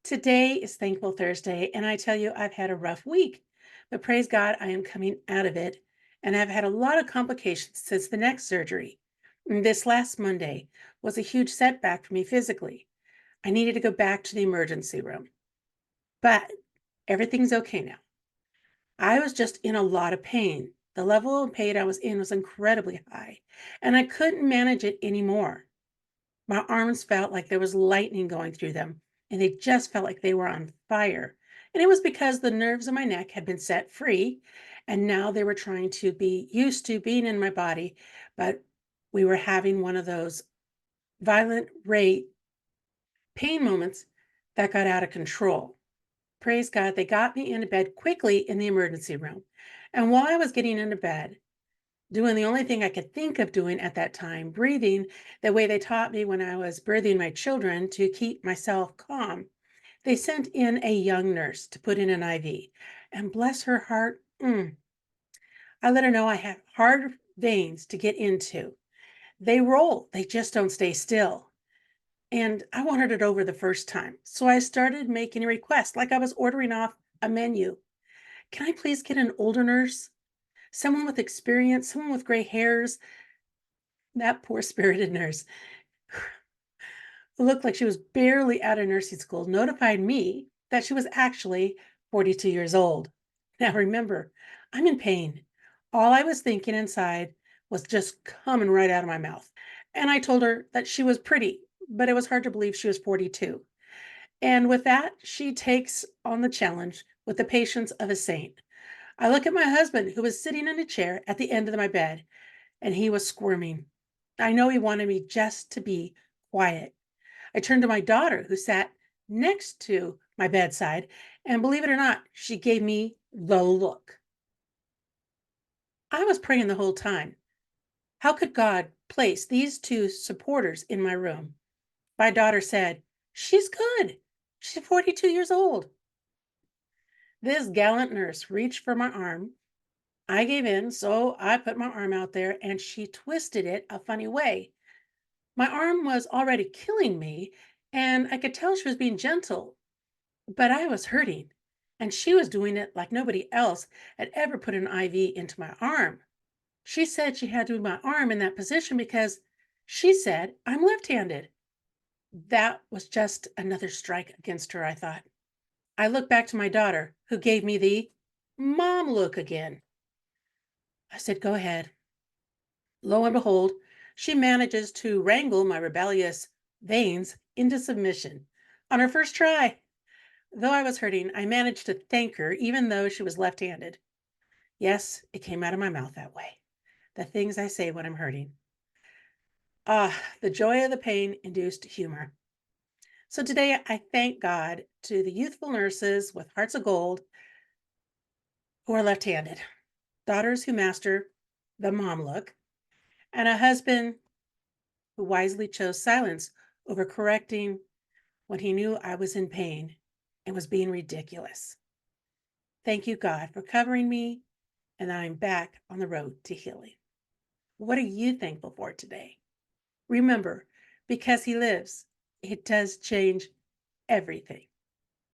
Today is Thankful Thursday, and I tell you, I've had a rough week, but praise God, I am coming out of it. And I've had a lot of complications since the neck surgery. And this last Monday was a huge setback for me physically. I needed to go back to the emergency room, but everything's okay now. I was just in a lot of pain. The level of pain I was in was incredibly high, and I couldn't manage it anymore. My arms felt like there was lightning going through them, and they just felt like they were on fire. And it was because the nerves in my neck had been set free, and now they were trying to be used to being in my body. But we were having one of those violent rate pain moments that got out of control. Praise God, they got me into bed quickly in the emergency room. And while I was getting into bed, doing the only thing I could think of doing at that time, breathing the way they taught me when I was birthing my children to keep myself calm. They sent in a young nurse to put in an IV. And bless her heart, I let her know I have hard veins to get into. They roll, they just don't stay still. And I wanted it over the first time. So I started making a request, like I was ordering off a menu. Can I please get an older nurse? Someone with experience, someone with gray hairs. That poor spirited nurse who looked like she was barely out of nursing school, notified me that she was actually 42 years old. Now, remember, I'm in pain. All I was thinking inside was just coming right out of my mouth. And I told her that she was pretty, but it was hard to believe she was 42. And with that, she takes on the challenge with the patience of a saint. I look at my husband, who was sitting in a chair at the end of my bed, and he was squirming. I know he wanted me just to be quiet. I turned to my daughter, who sat next to my bedside, and believe it or not, she gave me the look. I was praying the whole time. How could God place these two supporters in my room? My daughter said, "She's good. She's 42 years old." This gallant nurse reached for my arm. I gave in, so I put my arm out there and she twisted it a funny way. My arm was already killing me, and I could tell she was being gentle, but I was hurting, and she was doing it like nobody else had ever put an IV into my arm. She said she had to move my arm in that position because she said I'm left handed. That was just another strike against her, I thought. I looked back to my daughter, who gave me the mom look again. I said, "Go ahead." Lo and behold, she manages to wrangle my rebellious veins into submission on her first try. Though I was hurting, I managed to thank her, even though she was left handed. Yes, it came out of my mouth that way. The things I say when I'm hurting. The joy of the pain induced humor. So today I thank God to the youthful nurses with hearts of gold who are left handed, daughters who master the mom look, and a husband who wisely chose silence over correcting when he knew I was in pain and was being ridiculous. Thank you, God, for covering me, and I'm back on the road to healing. What are you thankful for today? Remember, because He lives, it does change everything.